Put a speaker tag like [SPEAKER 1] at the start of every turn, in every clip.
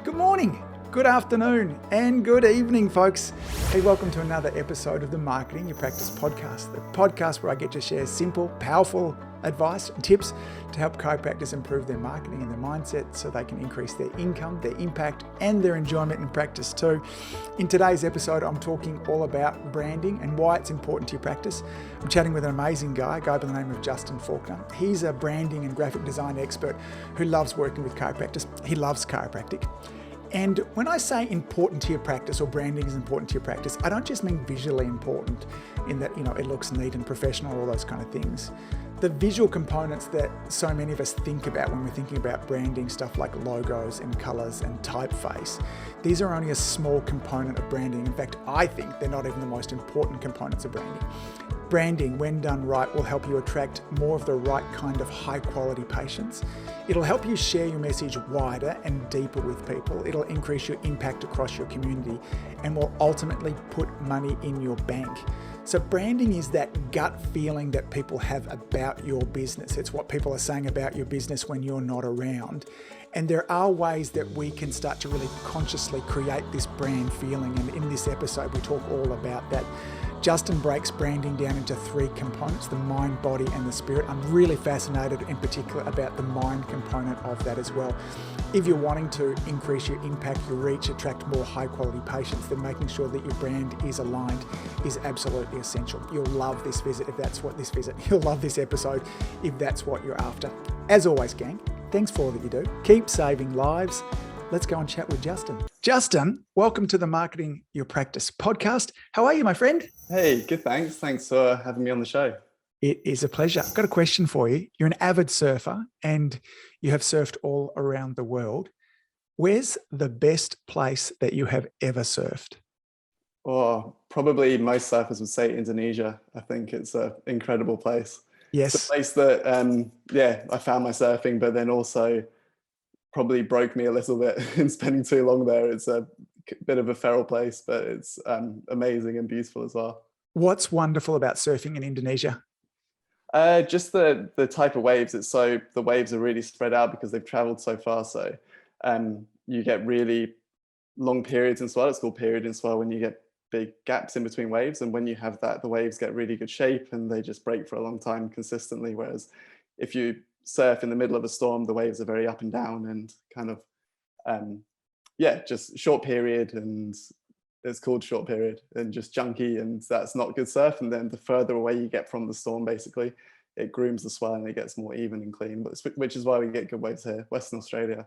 [SPEAKER 1] Good morning, good afternoon, and good evening, folks. Hey, welcome to another episode of the Marketing Your Practice podcast, the podcast where I get to share simple, powerful advice and tips to help chiropractors improve their marketing and their mindset so they can increase their income, their impact, and their enjoyment in practice too. In today's episode, I'm talking all about branding and why it's important to your practice. I'm chatting with an amazing guy by the name of Justin Faulker. He's a branding and graphic design expert who loves working with chiropractors. He loves chiropractic. And when I say important to your practice or branding is important to your practice, I don't just mean visually important in that, it looks neat and professional, all those kind of things. The visual components that so many of us think about when we're thinking about branding, stuff like logos and colors and typeface, these are only a small component of branding. In fact, I think they're not even the most important components of branding. Branding, when done right, will help you attract more of the right kind of high quality patients. It'll help you share your message wider and deeper with people. It'll increase your impact across your community and will ultimately put money in your bank. So branding is that gut feeling that people have about your business. It's what people are saying about your business when you're not around. And there are ways that we can start to really consciously create this brand feeling. And in this episode, we talk all about that. Justin breaks branding down into three components, the mind, body, and the spirit. I'm really fascinated in particular about the mind component of that as well. If you're wanting to increase your impact, your reach, attract more high quality patients, then making sure that your brand is aligned is absolutely essential. You'll love this visit if that's what this visit. You'll love this episode if that's what you're after. As always, gang, thanks for all that you do. Keep saving lives. Let's go and chat with Justin. Justin, welcome to the Marketing Your Practice podcast. How are you, my friend?
[SPEAKER 2] Hey, good, thanks. Thanks for having me on the show.
[SPEAKER 1] It is a pleasure. I've got a question for you. You're an avid surfer and you have surfed all around the world. Where's the best place that you have ever surfed?
[SPEAKER 2] Oh, probably most surfers would say Indonesia. I think it's an incredible place.
[SPEAKER 1] Yes.
[SPEAKER 2] It's a place that, I found my surfing, but then also probably broke me a little bit in spending too long there. It's a bit of a feral place, but it's amazing and beautiful as well.
[SPEAKER 1] What's wonderful about surfing in Indonesia?
[SPEAKER 2] Just the type of waves. The waves are really spread out because they've traveled so far. So you get really long periods in swell. It's called period in swell when you get big gaps in between waves. And when you have that, the waves get really good shape and they just break for a long time consistently. Whereas if you surf in the middle of a storm, the waves are very up and down and kind of, just short period, and it's called short period and just junky, and that's not good surf. And then the further away you get from the storm, basically, it grooms the swell and it gets more even and clean, which is why we get good waves here. Western Australia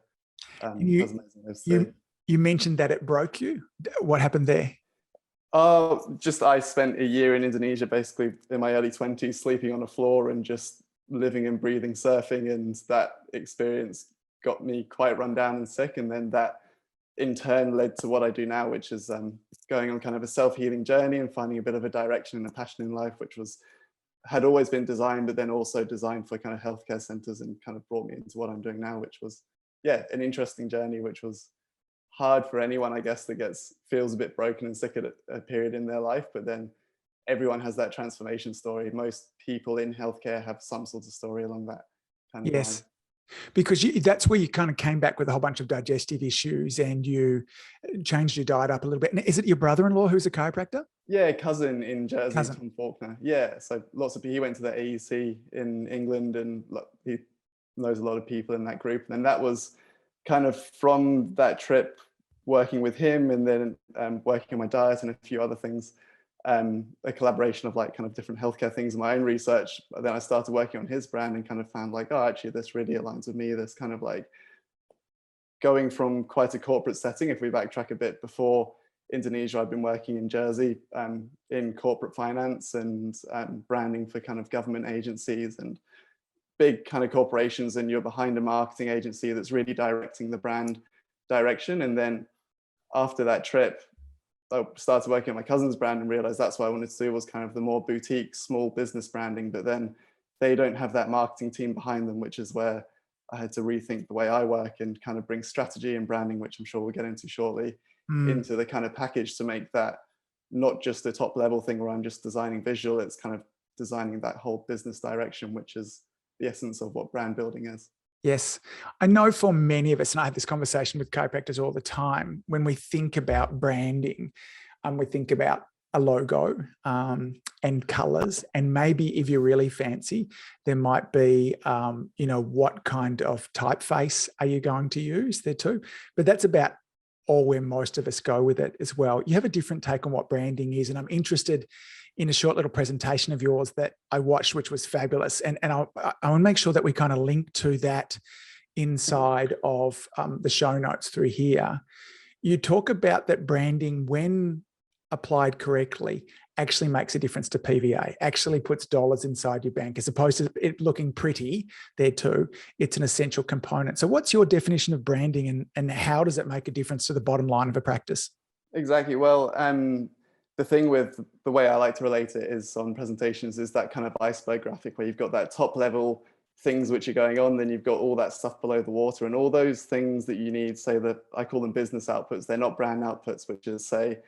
[SPEAKER 2] has amazing waves too.
[SPEAKER 1] You mentioned that it broke you. What happened there?
[SPEAKER 2] I spent a year in Indonesia, basically in my early 20s, sleeping on a floor and just living and breathing surfing, and that experience got me quite run down and sick. And then that in turn led to what I do now, which is going on kind of a self-healing journey and finding a bit of a direction and a passion in life, which had always been designed, but then also designed for kind of healthcare centers, and kind of brought me into what I'm doing now, which was an interesting journey, which was hard for anyone, I guess, that feels a bit broken and sick at a period in their life. But then everyone has that transformation story. Most people in healthcare have some sort of story along that kind of
[SPEAKER 1] Yes.
[SPEAKER 2] line.
[SPEAKER 1] Because that's where you kind of came back with a whole bunch of digestive issues and you changed your diet up a little bit. And is it your brother-in-law who's a chiropractor?
[SPEAKER 2] Yeah, cousin in Jersey, Justin Faulker. Yeah, so he went to the AEC in England, and he knows a lot of people in that group. And that was kind of from that trip, working with him, and then working on my diet and a few other things, a collaboration of like kind of different healthcare things in my own research. But then I started working on his brand and kind of found like, oh, actually this really aligns with me. This kind of like going from quite a corporate setting. If we backtrack a bit, before Indonesia, I've been working in Jersey in corporate finance and branding for kind of government agencies and big kind of corporations, and you're behind a marketing agency that's really directing the brand direction. And then after that trip, I started working on my cousin's brand and realized that's what I wanted to do, was kind of the more boutique, small business branding. But then they don't have that marketing team behind them, which is where I had to rethink the way I work and kind of bring strategy and branding, which I'm sure we'll get into shortly, into the kind of package to make that not just a top level thing where I'm just designing visual. It's kind of designing that whole business direction, which is the essence of what brand building is.
[SPEAKER 1] Yes. I know for many of us, and I have this conversation with chiropractors all the time, when we think about branding, we think about a logo and colors. And maybe if you're really fancy, there might be, what kind of typeface are you going to use there too? But that's about all where most of us go with it as well. You have a different take on what branding is. And I'm interested in a short little presentation of yours that I watched, which was fabulous. And I want to make sure that we kind of link to that inside of the show notes through here. You talk about that branding, when applied correctly, actually makes a difference to PVA, actually puts dollars inside your bank, as opposed to it looking pretty there too. It's an essential component. So what's your definition of branding, and how does it make a difference to the bottom line of a practice?
[SPEAKER 2] Exactly. Well, the thing with the way I like to relate it is on presentations is that kind of iceberg graphic where you've got that top level things which are going on, then you've got all that stuff below the water, and all those things that you need, say that I call them business outputs. They're not brand outputs, which is say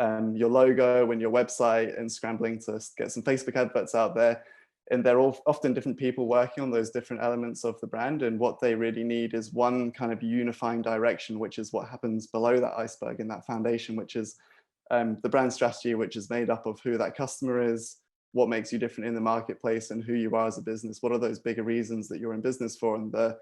[SPEAKER 2] your logo and your website, and scrambling to get some Facebook adverts out there. And they're all often different people working on those different elements of the brand. And what they really need is one kind of unifying direction, which is what happens below that iceberg in that foundation, which is the brand strategy, which is made up of who that customer is, what makes you different in the marketplace, and who you are as a business. What are those bigger reasons that you're in business for? And the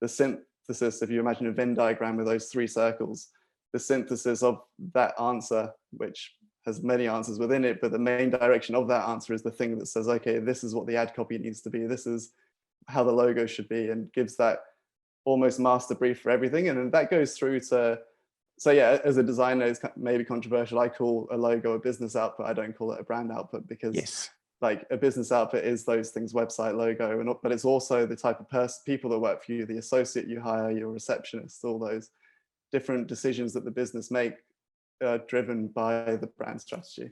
[SPEAKER 2] synthesis, if you imagine a Venn diagram with those three circles, the synthesis of that answer, which has many answers within it, but the main direction of that answer is the thing that says, okay, this is what the ad copy needs to be, this is how the logo should be, and gives that almost master brief for everything. And then that goes through to, so yeah, as a designer, it's maybe controversial, I call a logo a business output, I don't call it a brand output, because
[SPEAKER 1] Yes.
[SPEAKER 2] like a business output is those things, website, logo, but it's also the type of people that work for you, the associate you hire, your receptionist, all those different decisions that the business make are driven by the brand strategy.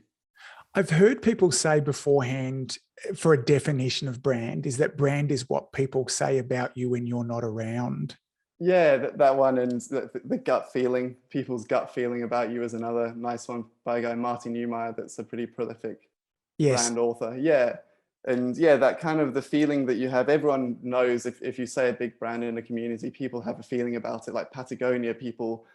[SPEAKER 1] I've heard people say beforehand, for a definition of brand, is that brand is what people say about you when you're not around.
[SPEAKER 2] Yeah, that one, and the gut feeling, people's gut feeling about you is another nice one by a guy, Martin Neumeyer, that's a pretty prolific brand author. Yeah. And yeah, that kind of the feeling that you have, everyone knows if you say a big brand in a community, people have a feeling about it. Like Patagonia, people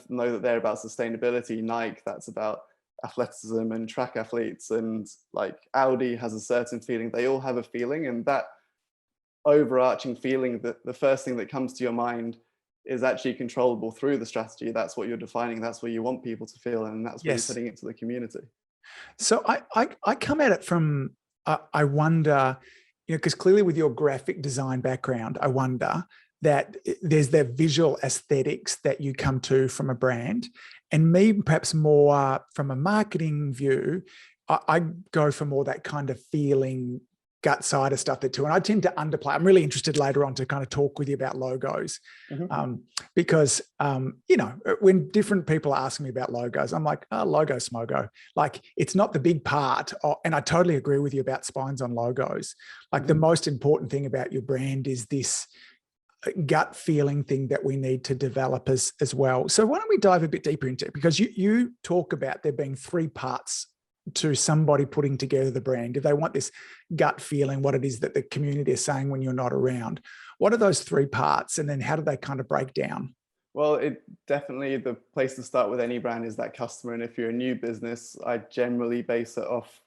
[SPEAKER 2] know that they're about sustainability. Nike, that's about athleticism and track athletes. And like Audi has a certain feeling. They all have a feeling, and that overarching feeling, that the first thing that comes to your mind is actually controllable through the strategy. That's what you're defining. That's what you want people to feel, and that's what you're putting into the community.
[SPEAKER 1] So I come at it from, I wonder, because clearly with your graphic design background, I wonder that there's the visual aesthetics that you come to from a brand, and me perhaps more from a marketing view, I go for more that kind of feeling, gut side of stuff there too. And I tend to underplay. I'm really interested later on to kind of talk with you about logos, because, when different people ask me about logos, I'm like, oh, logo smogo. Like, it's not the big part. And I totally agree with you about spines on logos. Like the most important thing about your brand is this gut feeling thing that we need to develop as well. So why don't we dive a bit deeper into it? Because you talk about there being three parts to somebody putting together the brand. If they want this gut feeling, what it is that the community is saying when you're not around, what are those three parts? And then how do they kind of break down?
[SPEAKER 2] Well, it definitely, the place to start with any brand is that customer. And if you're a new business, I generally base it off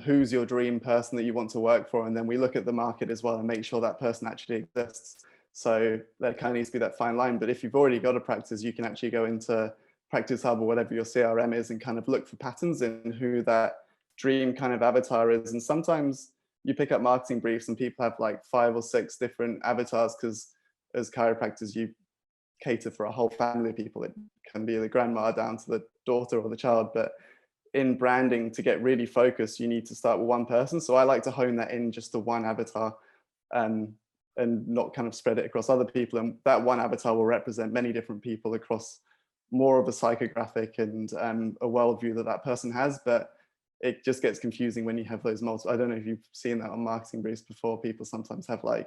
[SPEAKER 2] who's your dream person that you want to work for. And then we look at the market as well and make sure that person actually exists. So there kind of needs to be that fine line. But if you've already got a practice, you can actually go into Practice Hub or whatever your CRM is and kind of look for patterns in who that dream kind of avatar is. And sometimes you pick up marketing briefs and people have like 5 or 6 different avatars, because as chiropractors, you cater for a whole family of people. It can be the grandma down to the daughter or the child. But in branding, to get really focused, you need to start with one person. So I like to hone that in just to one avatar, and not kind of spread it across other people. And that one avatar will represent many different people across more of a psychographic and a worldview that person has. But it just gets confusing when you have those multiple. I don't know if you've seen that on marketing briefs before. People sometimes have like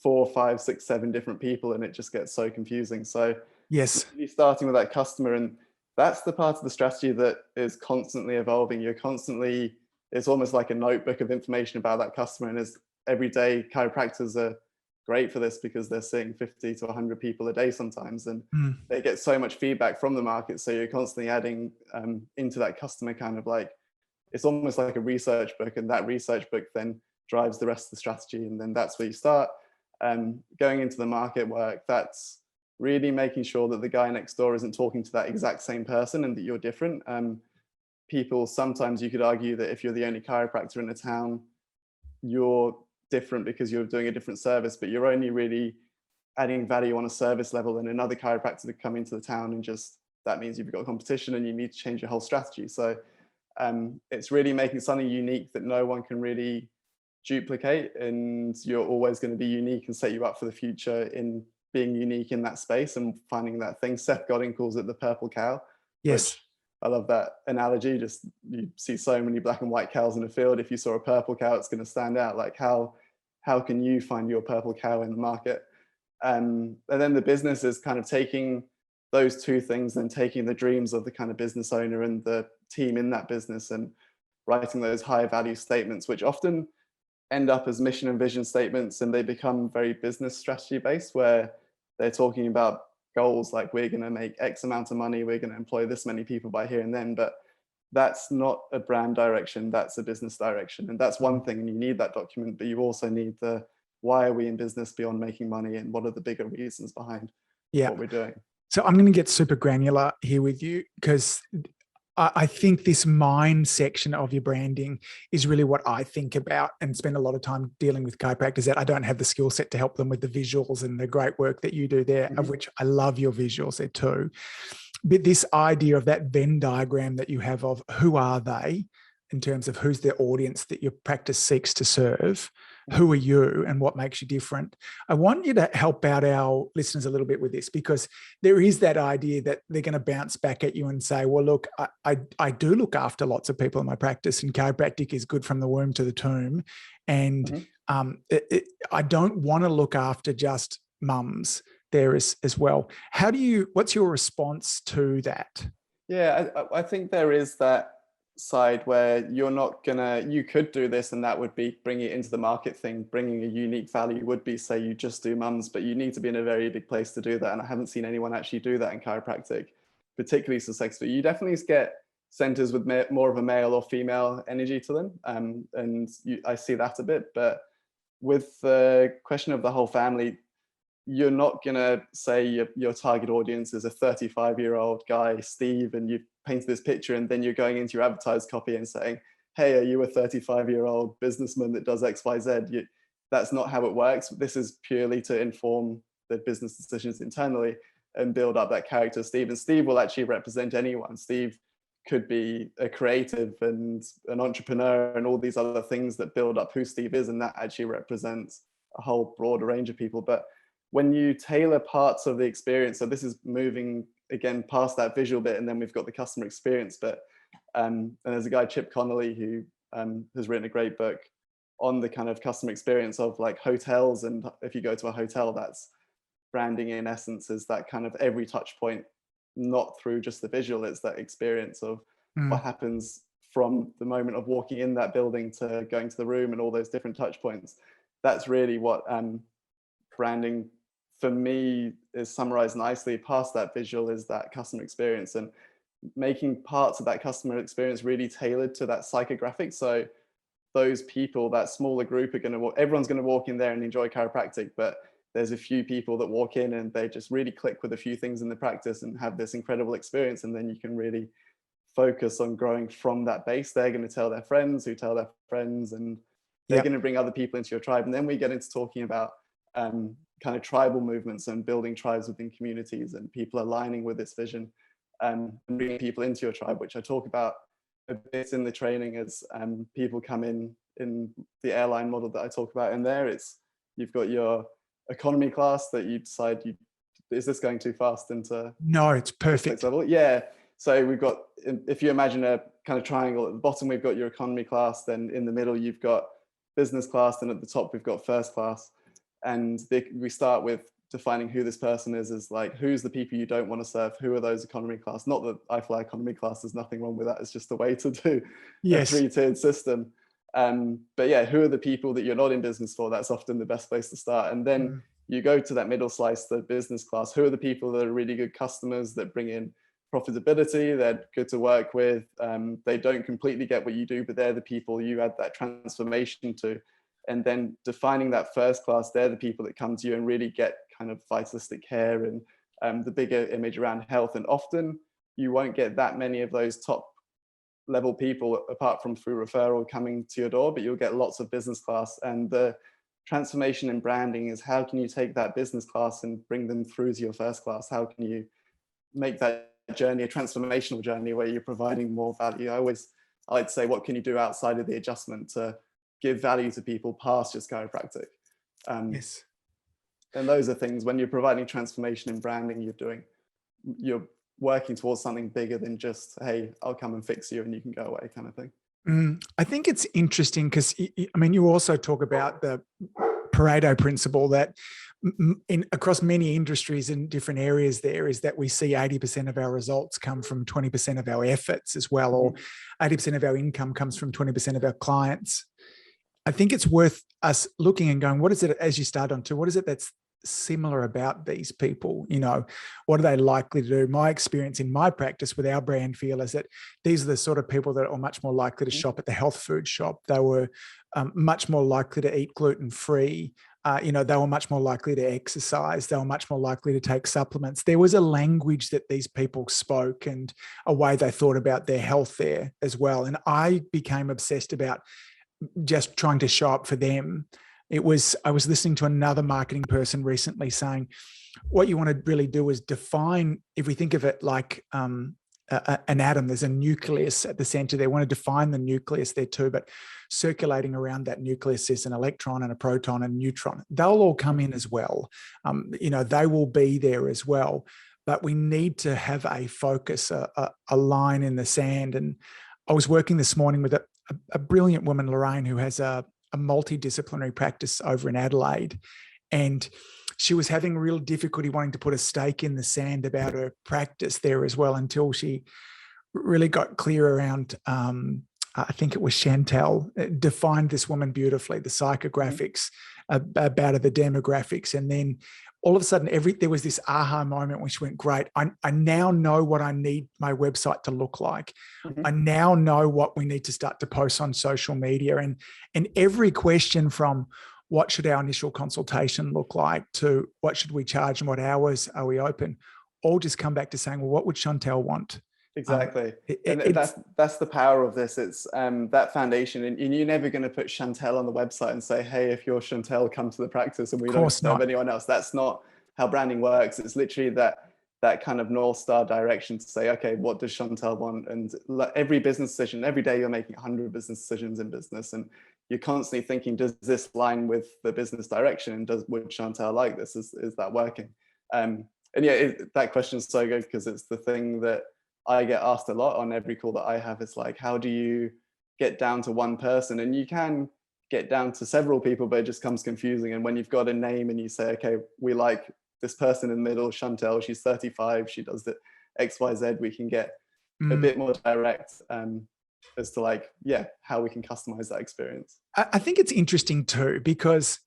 [SPEAKER 2] 4, 5, 6, 7 different people, and it just gets so confusing. So
[SPEAKER 1] yes,
[SPEAKER 2] you're starting with that customer, and that's the part of the strategy that is constantly evolving. It's almost like a notebook of information about that customer. And as every day chiropractors are great for this because they're seeing 50 to 100 people a day sometimes, and
[SPEAKER 1] Mm.
[SPEAKER 2] they get so much feedback from the market. So you're constantly adding into that customer kind of like, it's almost like a research book, and that research book then drives the rest of the strategy. And then that's where you start going into the market work. That's really making sure that the guy next door isn't talking to that exact same person and that you're different. People, sometimes you could argue that if you're the only chiropractor in a town, you're different because you're doing a different service, but you're only really adding value on a service level, and another chiropractor to come into the town, and just that means you've got competition and you need to change your whole strategy. So it's really making something unique that no one can really duplicate, and you're always going to be unique and set you up for the future in being unique in that space and finding that thing. Seth Godin calls it the purple cow.
[SPEAKER 1] Yes.
[SPEAKER 2] Which I love that analogy. Just, you see so many black and white cows in the field. If you saw a purple cow, it's going to stand out. Like, how can you find your purple cow in the market? And then the business is kind of taking those two things and taking the dreams of the kind of business owner and the team in that business and writing those high value statements, which often end up as mission and vision statements, and they become very business strategy based, where they're talking about goals like, we're going to make X amount of money, we're going to employ this many people by here and then. But that's not a brand direction, that's a business direction. And that's one thing, and you need that document, but you also need the why are we in business beyond making money, and what are the bigger reasons behind what we're doing.
[SPEAKER 1] So I'm going to get super granular here with you, because I think this mind section of your branding is really what I think about and spend a lot of time dealing with chiropractors that I don't have the skill set to help them with the visuals and the great work that you do there, of which I love your visuals there too. But this idea of that Venn diagram that you have of who are they in terms of who's the audience that your practice seeks to serve, who are you and what makes you different? I want you to help out our listeners a little bit with this, because there is that idea that they're going to bounce back at you and say, well, look, I do look after lots of people in my practice, and chiropractic is good from the womb to the tomb. And I don't want to look after just mums there as well. What's your response to that?
[SPEAKER 2] Yeah, I think there is that side where you could do this, and that would be bringing it into the market thing. Bringing a unique value would be, say, you just do mums, but you need to be in a very big place to do that. And I haven't seen anyone actually do that in chiropractic, particularly successfully. You definitely get centers with more of a male or female energy to them. I see that a bit, but with the question of the whole family, you're not going to say your target audience is a 35-year-old guy, Steve, and you've painted this picture, and then you're going into your advertised copy and saying, hey, are you a 35-year-old businessman that does XYZ? That's not how it works. This is purely to inform the business decisions internally and build up that character, Steve. And Steve will actually represent anyone. Steve could be a creative and an entrepreneur and all these other things that build up who Steve is, and that actually represents a whole broader range of people. But when you tailor parts of the experience, so this is moving again past that visual bit, and then we've got the customer experience bit. And there's a guy, Chip Connolly, who has written a great book on the kind of customer experience of like hotels. And if you go to a hotel, that's branding in essence, is that kind of every touch point, not through just the visual, it's that experience of what happens from the moment of walking in that building to going to the room and all those different touch points. That's really what branding for me is summarized nicely. Past that visual is that customer experience, and making parts of that customer experience really tailored to that psychographic. So those people, that smaller group, everyone's going to walk in there and enjoy chiropractic, but there's a few people that walk in and they just really click with a few things in the practice and have this incredible experience. And then you can really focus on growing from that base. They're going to tell their friends who tell their friends, and they're going to bring other people into your tribe. And then we get into talking about kind of tribal movements and building tribes within communities, and people aligning with this vision and bringing people into your tribe, which I talk about a bit in the training as people come in the airline model that I talk about in there. You've got your economy class that you decide, is this going too fast into
[SPEAKER 1] no, it's perfect
[SPEAKER 2] level? Yeah. So we've got, if you imagine a kind of triangle, at the bottom we've got your economy class, then in the middle you've got business class, and at the top we've got first class. And we start with defining who this person is as like, who's the people you don't want to serve? Who are those economy class? Not that I fly economy class, there's nothing wrong with that. It's just the way to do a 3-tiered system. But yeah, who are the people that you're not in business for? That's often the best place to start. And then you go to that middle slice, the business class. Who are the people that are really good customers, that bring in profitability, they're good to work with, they don't completely get what you do, but they're the people you add that transformation to. And then defining that first class, they're the people that come to you and really get kind of vitalistic care and the bigger image around health. And often you won't get that many of those top level people apart from through referral coming to your door, but you'll get lots of business class. And the transformation in branding is, how can you take that business class and bring them through to your first class? How can you make that journey a transformational journey where you're providing more value? I like to say, what can you do outside of the adjustment to give value to people past just chiropractic?
[SPEAKER 1] Yes.
[SPEAKER 2] And those are things, when you're providing transformation in branding, you're working towards something bigger than just, hey, I'll come and fix you and you can go away kind of thing.
[SPEAKER 1] I think it's interesting because, I mean, you also talk about the Pareto Principle that across many industries and different areas there is that we see 80% of our results come from 20% of our efforts as well, or 80% of our income comes from 20% of our clients. I think it's worth us looking and going, what is it, as you start on to, what is it that's similar about these people? You know, what are they likely to do? My experience in my practice with our brand feel is that these are the sort of people that are much more likely to shop at the health food shop. They were much more likely to eat gluten-free. They were much more likely to exercise. They were much more likely to take supplements. There was a language that these people spoke and a way they thought about their health there as well. And I became obsessed about just trying to show up for them. I was listening to another marketing person recently saying, what you want to really do is define, if we think of it like an atom, there's a nucleus at the center. They want to define the nucleus there too, but circulating around that nucleus is an electron and a proton and a neutron. They'll all come in as well. They will be there as well, but we need to have a focus, a line in the sand. And I was working this morning with a brilliant woman, Lorraine, who has a multidisciplinary practice over in Adelaide. And she was having real difficulty wanting to put a stake in the sand about her practice there as well, until she really got clear around, I think it was Chantel, defined this woman beautifully, the psychographics, about the demographics. And then all of a sudden, there was this aha moment which went, great, I now know what I need my website to look like. I now know what we need to start to post on social media. And every question from what should our initial consultation look like to what should we charge and what hours are we open, all just come back to saying, well, what would Chantel want?
[SPEAKER 2] Exactly. That's the power of this. It's that foundation, and you're never going to put Chantel on the website and say, hey, if you're Chantel, come to the practice, and we don't serve anyone else. That's not how branding works. It's literally that kind of North Star direction to say, okay, what does Chantel want? And every business decision, every day you're making 100 business decisions in business, and you're constantly thinking, does this line with the business direction? And would Chantel like this? Is that working? And yeah, that question is so good, because it's the thing that I get asked a lot on every call that I have. It's like, how do you get down to one person? And you can get down to several people, but it just comes confusing. And when you've got a name and you say, okay, we like this person in the middle, Chantel, she's 35, she does the XYZ, we can get a bit more direct as to how we can customize that experience.
[SPEAKER 1] I think it's interesting too, because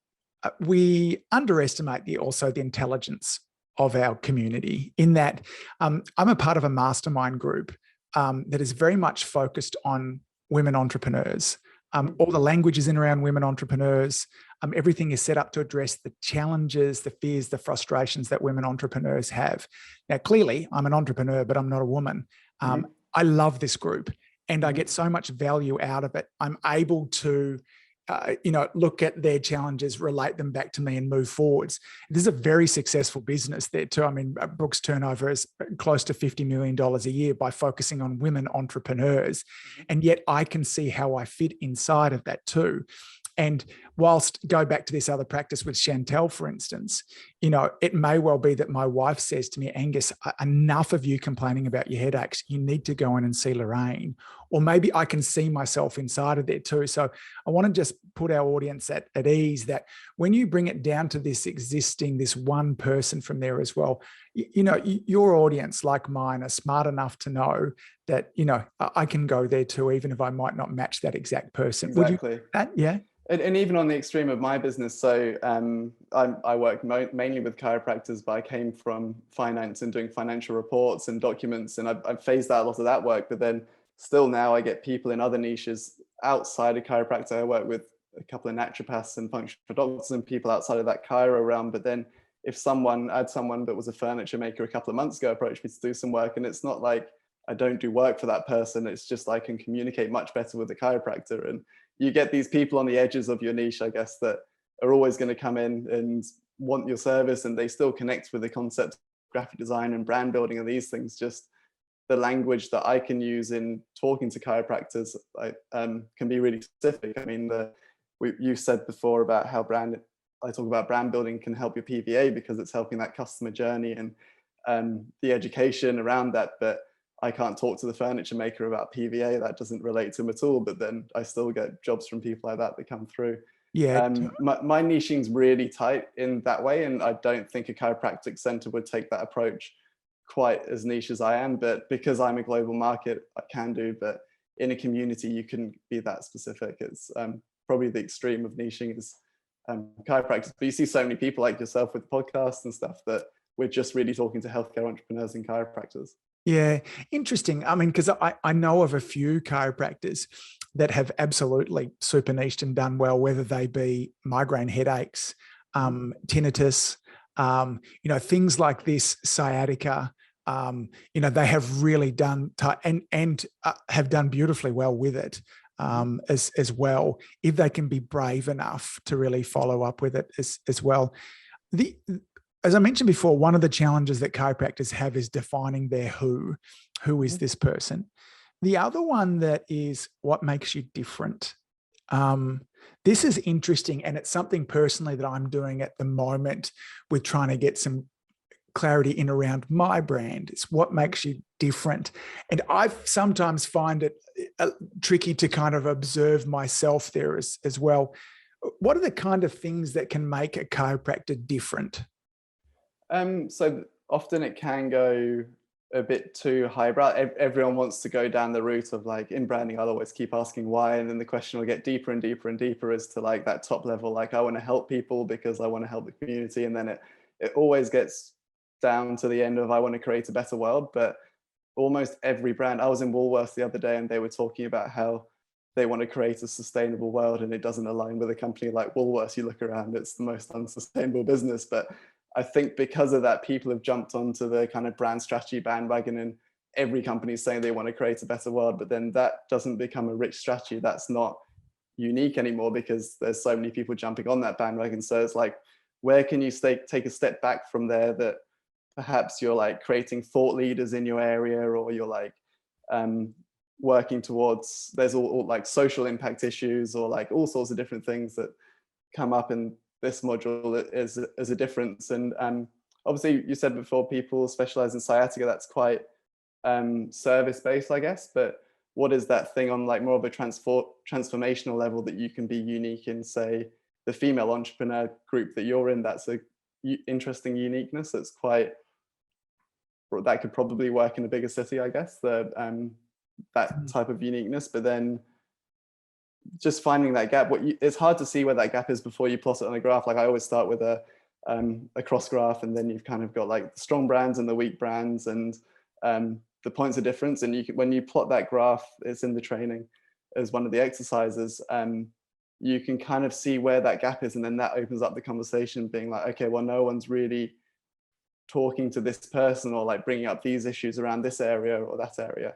[SPEAKER 1] we underestimate the intelligence of our community, in that I'm a part of a mastermind group that is very much focused on women entrepreneurs. All the language is in around women entrepreneurs. Everything is set up to address the challenges, the fears, the frustrations that women entrepreneurs have. Now, clearly, I'm an entrepreneur, but I'm not a woman. I love this group, and I get so much value out of it. I'm able to look at their challenges, relate them back to me, and move forwards. This is a very successful business there too. I mean, Brooks' turnover is close to $50 million a year by focusing on women entrepreneurs. And yet I can see how I fit inside of that too. And whilst go back to this other practice with Chantel, for instance, you know, it may well be that my wife says to me, Angus, enough of you complaining about your headaches. You need to go in and see Lorraine. Or maybe I can see myself inside of there too. So I want to just put our audience at ease that when you bring it down to this one person from there as well, you know, your audience, like mine, are smart enough to know that, you know, I can go there too, even if I might not match that exact person.
[SPEAKER 2] Exactly.
[SPEAKER 1] Would you that? Yeah.
[SPEAKER 2] And even on the extreme of my business, so I work mainly with chiropractors, but I came from finance and doing financial reports and documents, and I've phased out a lot of that work. But then still now I get people in other niches outside of chiropractor. I work with a couple of naturopaths and functional doctors and people outside of that chiro realm. But then if someone that was a furniture maker a couple of months ago approached me to do some work, and it's not like I don't do work for that person, it's just I can communicate much better with the chiropractor. And you get these people on the edges of your niche, I guess, that are always going to come in and want your service, and they still connect with the concept of graphic design and brand building and these things. Just the language that I can use in talking to chiropractors can be really specific. I mean, you said before about how I talk about brand building can help your PVA because it's helping that customer journey and the education around that. But I can't talk to the furniture maker about PVA. That doesn't relate to them at all. But then I still get jobs from people like that come through.
[SPEAKER 1] Yeah.
[SPEAKER 2] My niching's really tight in that way. And I don't think a chiropractic center would take that approach quite as niche as I am. But because I'm a global market, I can do. But in a community, you couldn't be that specific. It's probably the extreme of niching is chiropractors. But you see so many people like yourself with podcasts and stuff that we're just really talking to healthcare entrepreneurs and chiropractors.
[SPEAKER 1] Yeah, interesting. I mean, because I know of a few chiropractors that have absolutely super niched and done well, whether they be migraine headaches, tinnitus, you know, things like this, sciatica. You know, they have really done and have done beautifully well with it as well, if they can be brave enough to really follow up with it as well. As I mentioned before, one of the challenges that chiropractors have is defining their who. Who is this person? The other one that is what makes you different. This is interesting, and it's something personally that I'm doing at the moment with trying to get some clarity in around my brand. It's what makes you different. And I sometimes find it tricky to kind of observe myself there as well. What are the kind of things that can make a chiropractor different?
[SPEAKER 2] So often it can go a bit too highbrow. Everyone wants to go down the route of like, in branding, I'll always keep asking why. And then the question will get deeper and deeper and deeper as to like that top level. Like, I want to help people because I want to help the community. And then it always gets down to the end of, I want to create a better world. But almost every brand, I was in Woolworths the other day and they were talking about how they want to create a sustainable world, and it doesn't align with a company like Woolworths. You look around, it's the most unsustainable business. But I think because of that, people have jumped onto the kind of brand strategy bandwagon, and every company is saying they want to create a better world. But then that doesn't become a rich strategy. That's not unique anymore because there's so many people jumping on that bandwagon. So it's like, where can you take a step back from there, that perhaps you're like creating thought leaders in your area, or you're like working towards, there's all like social impact issues, or like all sorts of different things that come up in this module is a difference. And obviously you said before, people specialize in sciatica. That's quite service based, I guess. But what is that thing on like more of a transformational level that you can be unique in, say, the female entrepreneur group that you're in? That's a interesting uniqueness. That's quite, that could probably work in a bigger city, I guess, that type of uniqueness. But then just finding that gap, it's hard to see where that gap is before you plot it on a graph. Like I always start with a cross graph, and then you've kind of got like the strong brands and the weak brands, and the points of difference. And when you plot that graph, it's in the training as one of the exercises, you can kind of see where that gap is. And then that opens up the conversation, being like, okay, well, no one's really talking to this person, or like bringing up these issues around this area or that area.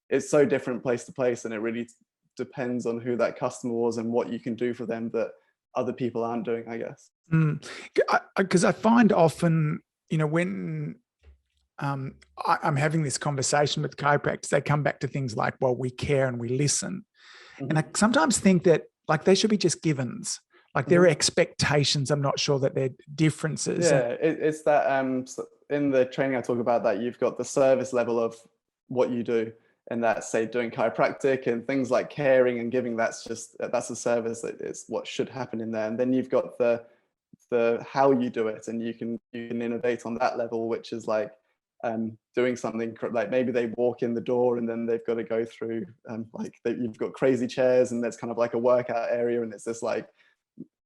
[SPEAKER 2] It's so different place to place, and it really depends on who that customer was and what you can do for them that other people aren't doing, I guess.
[SPEAKER 1] Because I find often, you know, when I'm having this conversation with chiropractors, they come back to things like, well, we care and we listen. And I sometimes think that like they should be just givens. Like their expectations, I'm not sure that they're differences.
[SPEAKER 2] Yeah, it's that in the training I talk about that you've got the service level of what you do, and that's, say, doing chiropractic and things like caring and giving. That's a service that is what should happen in there. And then you've got the how you do it, and you can innovate on that level, which is like doing something like maybe they walk in the door and then they've got to go through you've got crazy chairs and there's kind of like a workout area and it's this like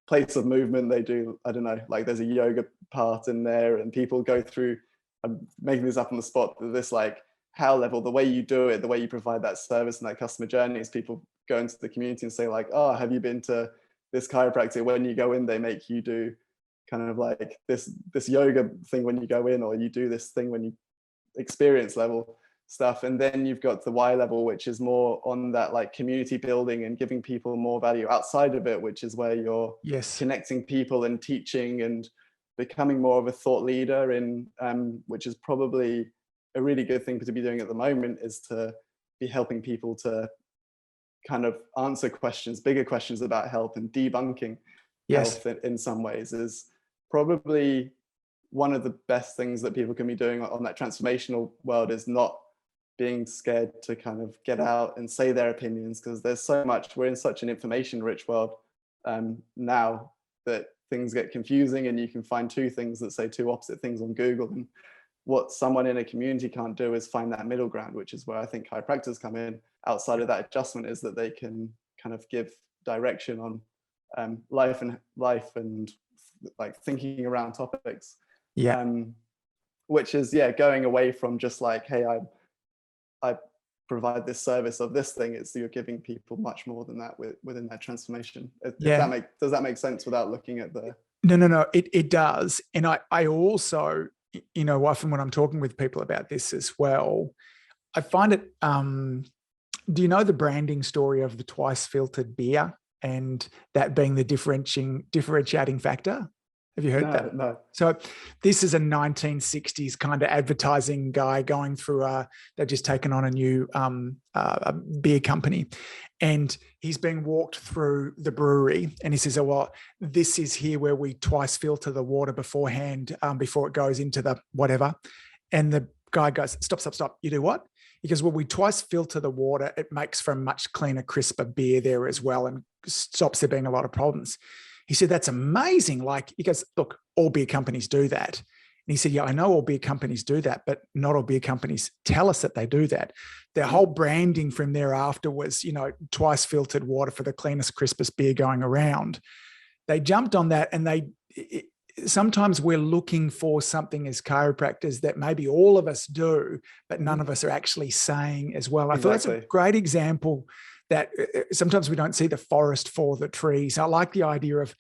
[SPEAKER 2] place of movement. They do, I don't know, like there's a yoga part in there and people go through, I'm making this up on the spot, this like how level, the way you do it, the way you provide that service and that customer journey is people go into the community and say like, oh, have you been to this chiropractor? When you go in, they make you do kind of like this yoga thing when you go in, or you do this thing when you experience level stuff. And then you've got the Y level, which is more on that like community building and giving people more value outside of it, which is where you're connecting people and teaching and becoming more of a thought leader in which is probably a really good thing to be doing at the moment, is to be helping people to kind of answer questions, bigger questions about health, and debunking health in some ways is probably one of the best things that people can be doing on that transformational world, is not being scared to kind of get out and say their opinions, because there's so much, we're in such an information rich world now that things get confusing and you can find two things that say two opposite things on Google. And what someone in a community can't do is find that middle ground, which is where I think chiropractors come in outside of that adjustment, is that they can kind of give direction on life and like thinking around topics. Which is going away from just like, hey, I provide this service of this thing. It's you're giving people much more than that within that transformation. Does that make sense without looking at the...
[SPEAKER 1] No, it does. And I also, often when I'm talking with people about this as well, I find it, do you know the branding story of the twice filtered beer and that being the differentiating factor? Have you heard that?
[SPEAKER 2] No.
[SPEAKER 1] So this is a 1960s kind of advertising guy going through they've just taken on a new a beer company, and he's being walked through the brewery and he says, oh, well, this is here where we twice filter the water beforehand, before it goes into the whatever. And the guy goes, stop. You do what? He goes, well, we twice filter the water. It makes for a much cleaner, crisper beer there as well, and stops there being a lot of problems. He said, that's amazing. Like, he goes, look, all beer companies do that. And he said, yeah, I know all beer companies do that, but not all beer companies tell us that they do that. Their whole branding from thereafter was, twice filtered water for the cleanest, crispest beer going around. They jumped on that, and sometimes we're looking for something as chiropractors that maybe all of us do, but none of us are actually saying as well. I thought that's a great example, that sometimes we don't see the forest for the trees. I like the idea of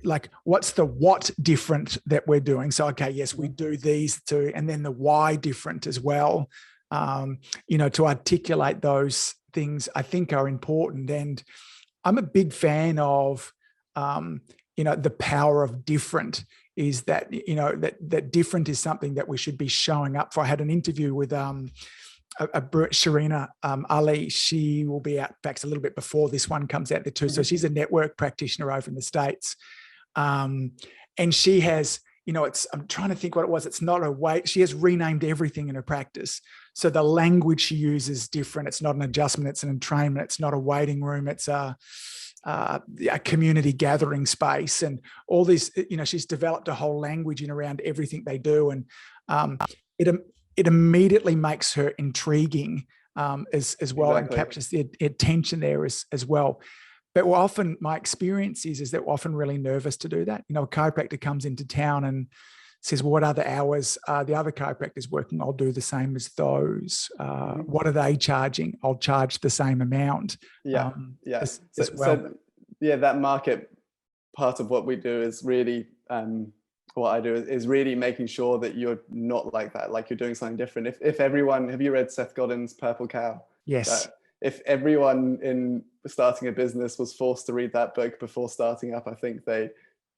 [SPEAKER 1] like, what's the what different that we're doing? So, okay, yes, we do these two, and then the why different as well. To articulate those things, I think are important. And I'm a big fan of, the power of different, is that, that different is something that we should be showing up for. I had an interview with, Sharina Ali. She will be out fact a little bit before this one comes out there too. So she's a network practitioner over in the States. And she has, I'm trying to think what it was. It's not a weight. She has renamed everything in her practice. So the language she uses is different. It's not an adjustment. It's an entrainment. It's not a waiting room. It's a community gathering space, and all this, she's developed a whole language in around everything they do. And it immediately makes her intriguing as well, and captures the attention there as well. But often my experience is that we're often really nervous to do that. A chiropractor comes into town and says, well, what other hours are the other chiropractors working? I'll do the same as those. What are they charging? I'll charge the same amount. As well.
[SPEAKER 2] So that market part of what we do is really... what I do is really making sure that you're not like that, like you're doing something different. If everyone, have you read Seth Godin's Purple Cow?
[SPEAKER 1] Yes.
[SPEAKER 2] If everyone in starting a business was forced to read that book before starting up, I think they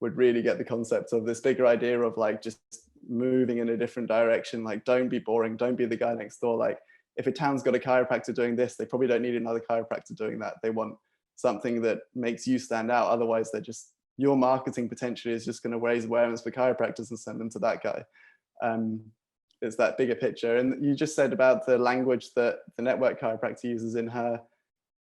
[SPEAKER 2] would really get the concept of this bigger idea of like just moving in a different direction. Like, don't be boring. Don't be the guy next door. Like, if a town's got a chiropractor doing this, they probably don't need another chiropractor doing that. They want something that makes you stand out. Otherwise, they're just, your marketing potentially is just going to raise awareness for chiropractors and send them to that guy. It's that bigger picture. And you just said about the language that the network chiropractor uses in her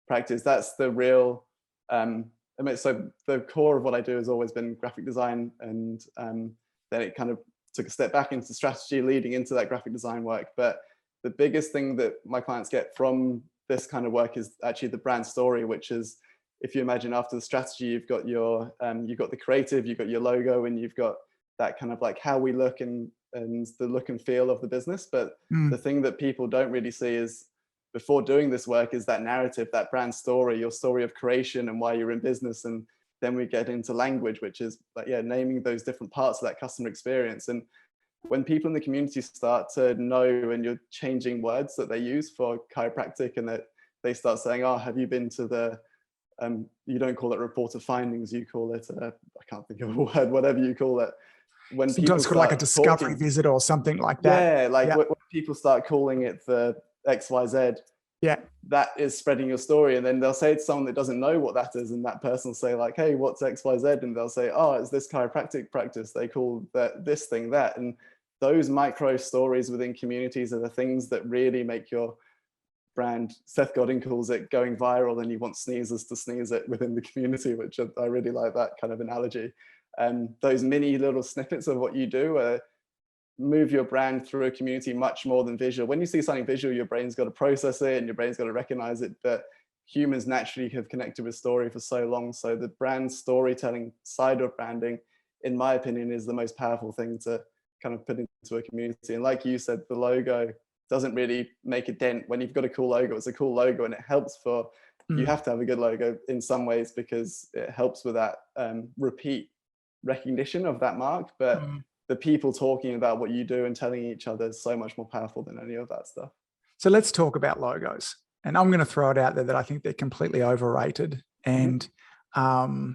[SPEAKER 2] practice. That's the real, so the core of what I do has always been graphic design, and then it kind of took a step back into strategy leading into that graphic design work. But the biggest thing that my clients get from this kind of work is actually the brand story, which is, if you imagine after the strategy, you've got your, you've got the creative, you've got your logo, and you've got that kind of like how we look and the look and feel of the business. But the thing that people don't really see is, before doing this work, is that narrative, that brand story, your story of creation and why you're in business. And then we get into language, which is like, naming those different parts of that customer experience. And when people in the community start to know, and you're changing words that they use for chiropractic, and that they start saying, oh, have you been to the, you don't call it report of findings, you call it, I can't think of a word, whatever you call it. When
[SPEAKER 1] sometimes called like a discovery visit or something like that.
[SPEAKER 2] Yeah, like when people start calling it the XYZ, that is spreading your story. And then they'll say to someone that doesn't know what that is, and that person will say like, hey, what's XYZ? And they'll say, oh, it's this chiropractic practice, they call that this thing that. And those micro stories within communities are the things that really make your brand. Seth Godin calls it going viral, and you want sneezers to sneeze it within the community, which I really like that kind of analogy. And those mini little snippets of what you do move your brand through a community much more than visual. When you see something visual, your brain's got to process it and your brain's got to recognize it, but humans naturally have connected with story for so long. So the brand storytelling side of branding, in my opinion, is the most powerful thing to kind of put into a community. And like you said, the logo doesn't really make a dent. When you've got a cool logo, it's a cool logo, and it helps for, you have to have a good logo in some ways, because it helps with that repeat recognition of that mark. But the people talking about what you do and telling each other is so much more powerful than any of that stuff.
[SPEAKER 1] So let's talk about logos. And I'm going to throw it out there that I think they're completely overrated. And I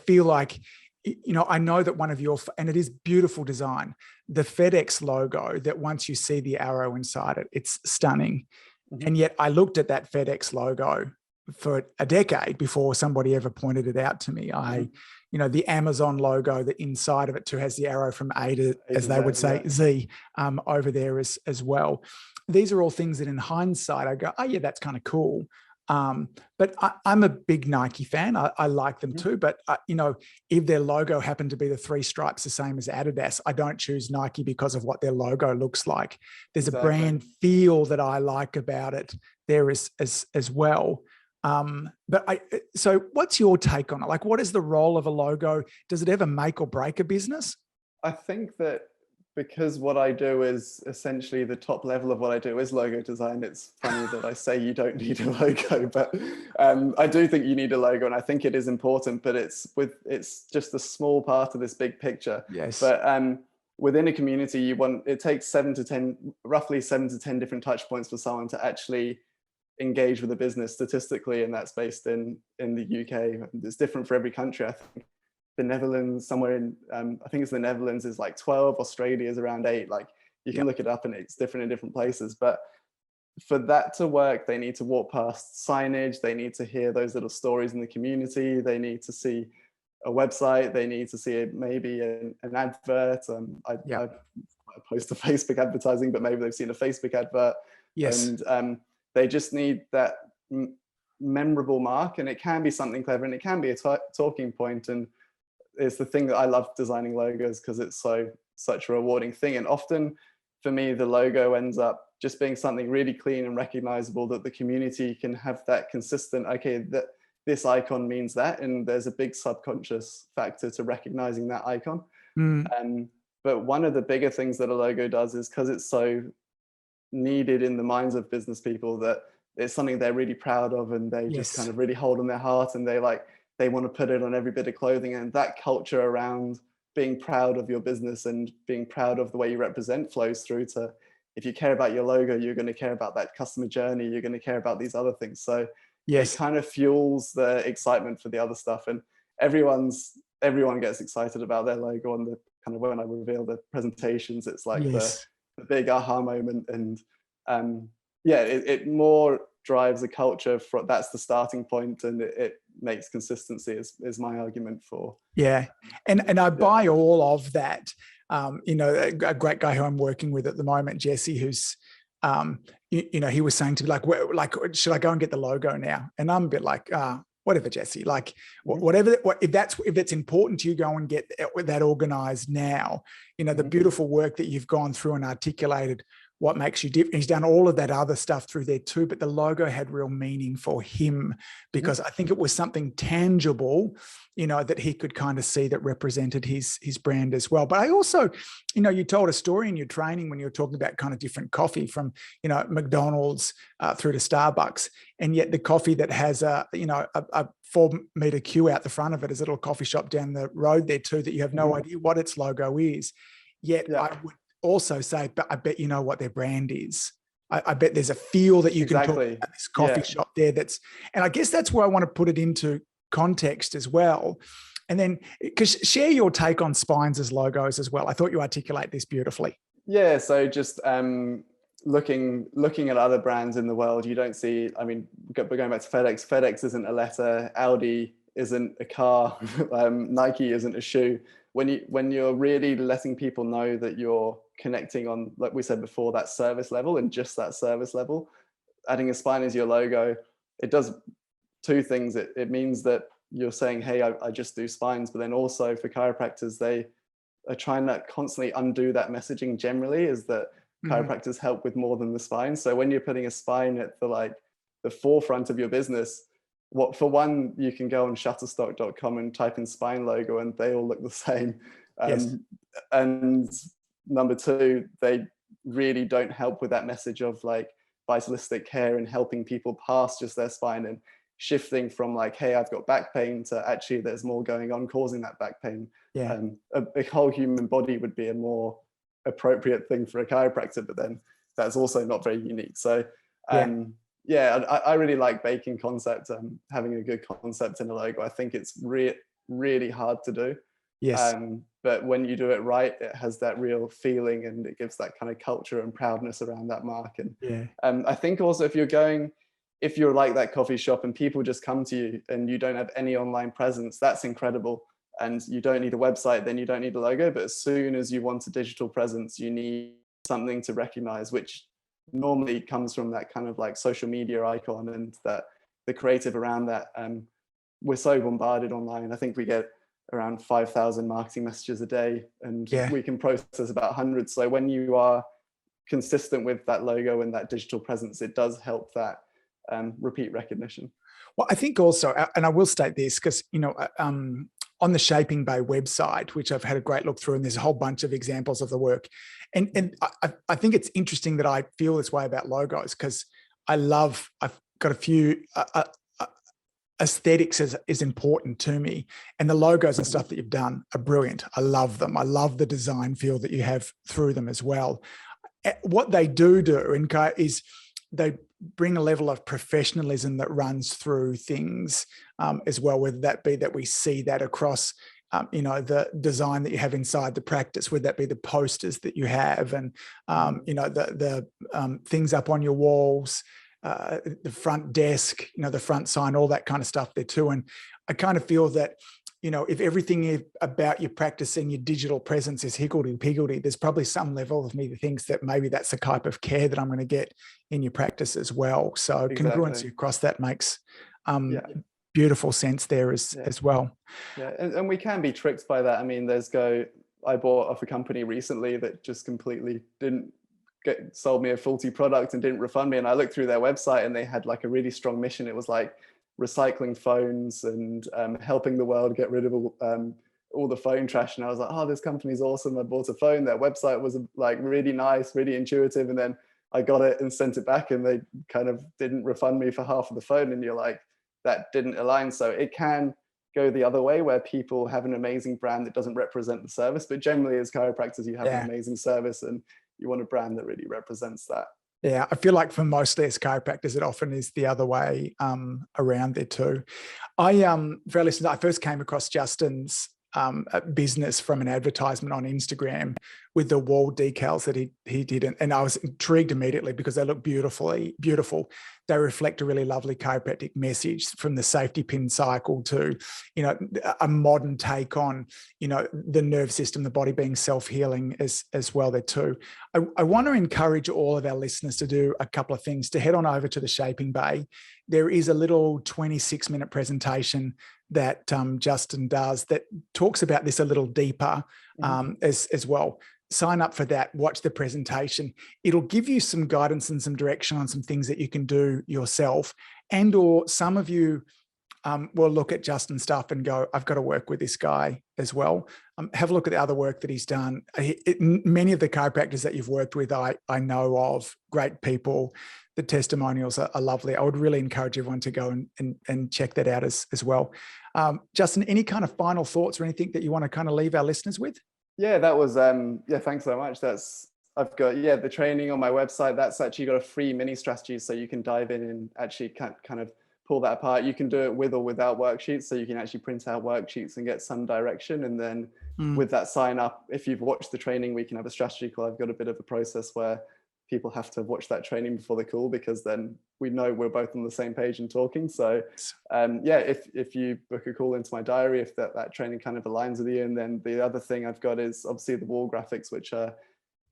[SPEAKER 1] feel like, you know, I know that one of your, and it is beautiful design, the FedEx logo, that once you see the arrow inside it, it's stunning. And yet I looked at that FedEx logo for a decade before somebody ever pointed it out to me. You know, the Amazon logo, the inside of it too has the arrow from A to, as they would say, Z over there as well. These are all things that in hindsight, I go, oh yeah, that's kind of cool. But I'm a big Nike fan. I like them too. But you know, if their logo happened to be the three stripes, the same as Adidas, I don't choose Nike because of what their logo looks like. There's a brand feel that I like about it there as well. So what's your take on it? Like, what is the role of a logo? Does it ever make or break a business?
[SPEAKER 2] I think that because what I do is essentially the top level of what I do is logo design. It's funny that I say you don't need a logo, but I do think you need a logo, and I think it is important, but it's just a small part of this big picture.
[SPEAKER 1] Yes.
[SPEAKER 2] But within a community, it takes roughly 7 to 10 different touch points for someone to actually engage with a business statistically, and that's based in the UK. It's different for every country. I think the Netherlands, somewhere in I think it's the Netherlands, is like 12, Australia is around 8. Like, you can look it up and it's different in different places. But for that to work, they need to walk past signage, they need to hear those little stories in the community, they need to see a website, they need to see maybe an advert. I post to Facebook advertising, but maybe they've seen a Facebook advert.
[SPEAKER 1] Yes.
[SPEAKER 2] And they just need that memorable mark, and it can be something clever, and it can be a talking point. And it's the thing that I love designing logos, because it's such a rewarding thing. And often for me, the logo ends up just being something really clean and recognizable, that the community can have that consistent, okay, that this icon means that, and there's a big subconscious factor to recognizing that icon. But one of the bigger things that a logo does is, because it's so needed in the minds of business people, that it's something they're really proud of, and they just kind of really hold in their heart, and they want to put it on every bit of clothing. And that culture around being proud of your business and being proud of the way you represent flows through to, if you care about your logo, you're going to care about that customer journey, you're going to care about these other things. So it kind of fuels the excitement for the other stuff, and everyone gets excited about their logo. On the kind of, when I reveal the presentations, it's like the big aha moment. And yeah, it more drives a culture. That's the starting point, and it makes consistency is my argument for.
[SPEAKER 1] Yeah, and I buy all of that. A great guy who I'm working with at the moment, Jesse, who's he was saying to me like, should I go and get the logo now? And I'm a bit like, whatever, Jesse, like whatever, if that's important to you, go and get that organized now. The beautiful work that you've gone through and articulated what makes you different. He's done all of that other stuff through there too, but the logo had real meaning for him because I think it was something tangible, that he could kind of see that represented his brand as well. But I also, you told a story in your training when you were talking about kind of different coffee from, McDonald's through to Starbucks. And yet the coffee that has a 4-meter queue out the front of it is a little coffee shop down the road there too, that you have no idea what its logo is. Yet I would also say, but I bet you know what their brand is. I bet there's a feel that you can talk about this coffee shop there. And I guess that's where I want to put it into context as well. And then, because share your take on spines as logos as well. I thought you articulate this beautifully.
[SPEAKER 2] Yeah. So just looking at other brands in the world, you don't see. I mean, going back to FedEx. FedEx isn't a letter. Audi isn't a car. Nike isn't a shoe. When you're really letting people know that you're connecting on, like we said before, that service level and just that service level, adding a spine as your logo, it does two things. It means that you're saying, hey, I just do spines, but then also for chiropractors, they are trying to constantly undo that messaging generally, is that chiropractors help with more than the spine. So when you're putting a spine at the forefront of your business, for one, you can go on shutterstock.com and type in spine logo and they all look the same. And number two, they really don't help with that message of like vitalistic care and helping people past just their spine and shifting from like, hey, I've got back pain, to actually there's more going on causing that back pain. A whole human body would be a more appropriate thing for a chiropractor, but then that's also not very unique. So I really like baking concept and having a good concept in a logo. I think it's really hard to do. But when you do it right, it has that real feeling and it gives that kind of culture and proudness around that mark. And I think also if you're like that coffee shop and people just come to you and you don't have any online presence, that's incredible. And you don't need a website, then you don't need a logo. But as soon as you want a digital presence, you need something to recognize, which normally comes from that kind of like social media icon and that the creative around that. We're so bombarded online. I think we get around 5,000 marketing messages a day and we can process about 100. So when you are consistent with that logo and that digital presence, it does help that repeat recognition.
[SPEAKER 1] Well, I think also, and I will state this because, on the Shaping Bay website, which I've had a great look through, and there's a whole bunch of examples of the work. And I think it's interesting that I feel this way about logos because I've got a few aesthetics is important to me. And the logos and stuff that you've done are brilliant. I love them. I love the design feel that you have through them as well. What they do is they bring a level of professionalism that runs through things as well, whether that be that we see that across, the design that you have inside the practice, whether that be the posters that you have and, the things up on your walls, the front desk, the front sign, all that kind of stuff there too. And I kind of feel that, if everything about your practice and your digital presence is higgledy-piggledy, there's probably some level of me that thinks that maybe that's the type of care that I'm going to get in your practice as well. So congruency across that makes beautiful sense there as well.
[SPEAKER 2] Yeah, and we can be tricked by that. I mean, I bought off a company recently that just completely sold me a faulty product and didn't refund me. And I looked through their website and they had like a really strong mission. It was like recycling phones and helping the world get rid of all the phone trash. And I was like, oh, this company's awesome. I bought a phone. Their website was like really nice, really intuitive. And then I got it and sent it back and they kind of didn't refund me for half of the phone. And you're like, that didn't align. So it can go the other way where people have an amazing brand that doesn't represent the service. But generally as chiropractors, you have an amazing service and you want a brand that really represents that.
[SPEAKER 1] Yeah, I feel like for most as chiropractors, it often is the other way around there too. I first came across Justin's business from an advertisement on Instagram with the wall decals that he did. And I was intrigued immediately because they look beautiful. They reflect a really lovely chiropractic message, from the safety pin cycle to, a modern take on, the nerve system, the body being self-healing as well there too. I want to encourage all of our listeners to do a couple of things, to head on over to the Shaping Bay. There is a little 26-minute presentation that Justin does that talks about this a little deeper as well. Sign up for that, watch the presentation. It'll give you some guidance and some direction on some things that you can do yourself. And or some of you will look at Justin's stuff and go, I've got to work with this guy as well. Have a look at the other work that he's done. Many of the chiropractors that you've worked with, I know of, great people. The testimonials are lovely. I would really encourage everyone to go and check that out as well. Justin, any kind of final thoughts or anything that you want to kind of leave our listeners with?
[SPEAKER 2] Yeah, that was, thanks so much. I've got, the training on my website. That's actually got a free mini strategy, so you can dive in and actually kind of pull that apart. You can do it with or without worksheets, so you can actually print out worksheets and get some direction. And then with that sign up, if you've watched the training, we can have a strategy call. I've got a bit of a process where people have to watch that training before the call, because then we know we're both on the same page and talking. So if you book a call into my diary, if that training kind of aligns with you. And then the other thing I've got is obviously the wall graphics, which are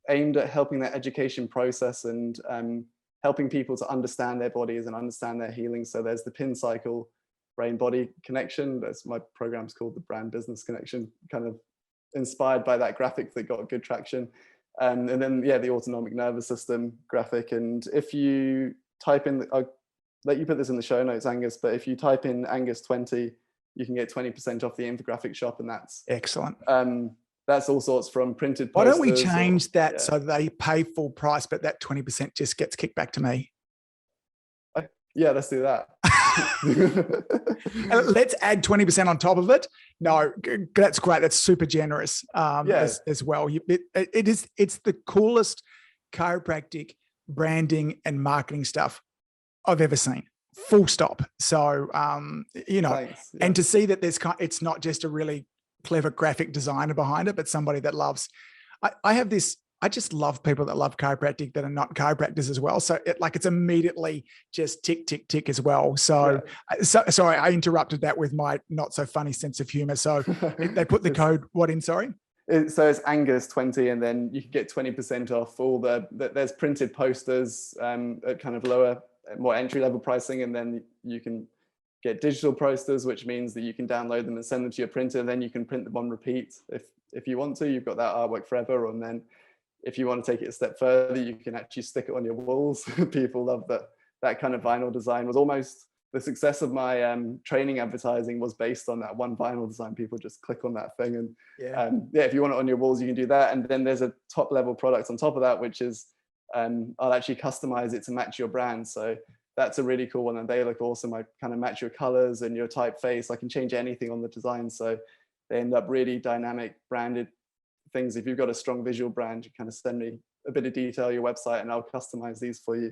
[SPEAKER 2] aimed at helping that education process and helping people to understand their bodies and understand their healing. So there's the pin cycle, brain body connection. That's my program's called the Brand Business Connection, kind of inspired by that graphic that got good traction. And then, the autonomic nervous system graphic. And if you type in, I'll let you put this in the show notes, Angus, but if you type in Angus 20, you can get 20% off the infographic shop. And that's
[SPEAKER 1] excellent.
[SPEAKER 2] That's all sorts from printed
[SPEAKER 1] posters. Why don't we change that so they pay full price, but that 20% just gets kicked back to me?
[SPEAKER 2] Yeah, let's do that.
[SPEAKER 1] Let's add 20% on top of it. No, that's great. That's super generous as well. It's the coolest chiropractic branding and marketing stuff I've ever seen. Full stop. So, Thanks. And to see that it's not just a really clever graphic designer behind it, but somebody that loves, I just love people that love chiropractic that are not chiropractors as well. So it's immediately just tick, tick, tick as well. So, sorry, I interrupted that with my not so funny sense of humor. So they put the code, what in, sorry?
[SPEAKER 2] So it's Angus 20, and then you can get 20% off all there's printed posters at kind of lower, more entry level pricing. And then you can get digital posters, which means that you can download them and send them to your printer. And then you can print them on repeat. If you want to, you've got that artwork forever. And then if you want to take it a step further, you can actually stick it on your walls. People love that kind of vinyl design. Was almost the success of my training advertising was based on that one vinyl design. People just click on that thing. And if you want it on your walls, you can do that. And then there's a top level product on top of that, which is I'll actually customize it to match your brand. So that's a really cool one. And they look awesome. I kind of match your colors and your typeface. I can change anything on the design. So they end up really dynamic, branded things. If you've got a strong visual brand, you kind of send me a bit of detail, your website, and I'll customize these for you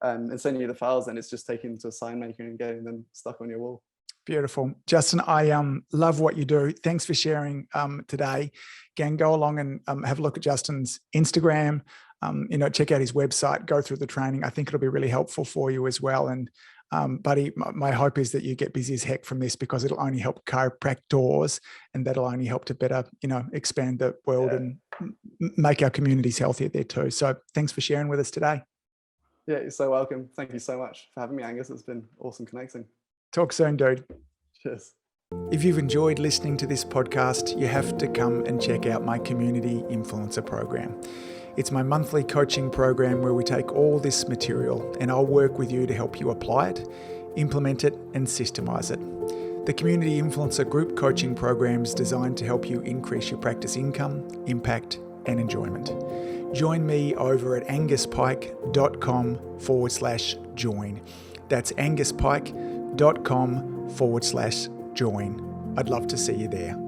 [SPEAKER 2] and send you the files. And it's just taking them to a sign maker and getting them stuck on your wall.
[SPEAKER 1] Beautiful. Justin, I love what you do. Thanks for sharing today. Again, go along and have a look at Justin's Instagram, check out his website, go through the training. I think it'll be really helpful for you as well. And buddy, my hope is that you get busy as heck from this, because it'll only help chiropractors, and that'll only help to better, expand the world and make our communities healthier there too. So thanks for sharing with us today.
[SPEAKER 2] Yeah, you're so welcome. Thank you so much for having me, Angus. It's been awesome connecting.
[SPEAKER 1] Talk soon, dude.
[SPEAKER 2] Cheers.
[SPEAKER 1] If you've enjoyed listening to this podcast, you have to come and check out my Community Influencer Program. It's my monthly coaching program where we take all this material and I'll work with you to help you apply it, implement it, and systemize it. The Community Influencer Group Coaching Program is designed to help you increase your practice income, impact, and enjoyment. Join me over at anguspyke.com/join. That's anguspyke.com/join. I'd love to see you there.